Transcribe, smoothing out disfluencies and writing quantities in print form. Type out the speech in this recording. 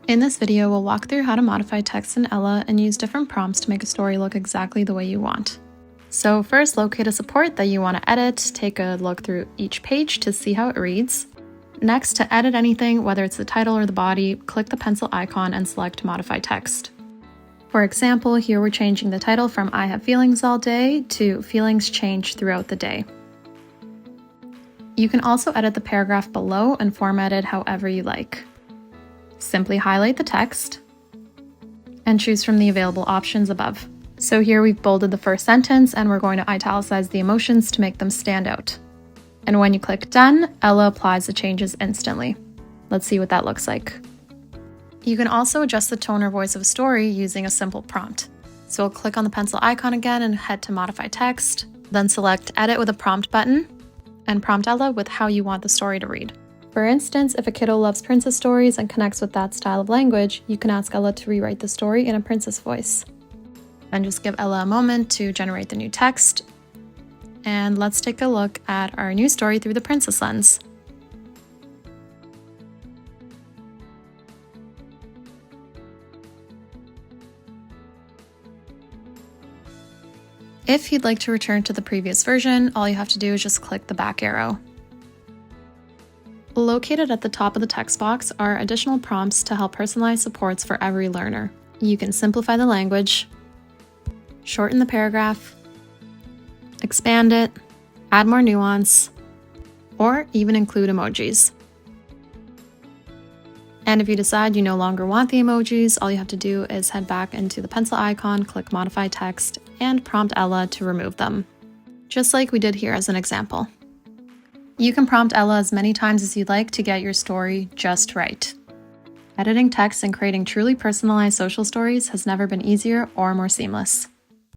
In this video, we'll walk through how to modify text in Ella and use different prompts to make a story look exactly the way you want. So first, locate a support that you want to edit, take a look through each page to see how it reads. Next, to edit anything, whether it's the title or the body, click the pencil icon and select Modify Text. For example, here we're changing the title from I Have Feelings All Day to Feelings Change Throughout the Day. You can also edit the paragraph below and format it however you like. Simply highlight the text and choose from the available options above. So here we've bolded the first sentence and we're going to italicize the emotions to make them stand out. And when you click Done, Ella applies the changes instantly. Let's see what that looks like. You can also adjust the tone or voice of a story using a simple prompt. So we'll click on the pencil icon again and head to Modify Text, then select Edit with a Prompt button, and prompt Ella with how you want the story to read. For instance, if a kiddo loves princess stories and connects with that style of language, you can ask Ella to rewrite the story in a princess voice. Then just give Ella a moment to generate the new text. And let's take a look at our new story through the princess lens. If you'd like to return to the previous version, all you have to do is just click the back arrow. Located at the top of the text box are additional prompts to help personalize supports for every learner. You can simplify the language, shorten the paragraph, expand it, add more nuance, or even include emojis. And if you decide you no longer want the emojis, all you have to do is head back into the pencil icon, click Modify Text, and prompt Ella to remove them, just like we did here as an example. You can prompt Ella as many times as you'd like to get your story just right. Editing text and creating truly personalized social stories has never been easier or more seamless.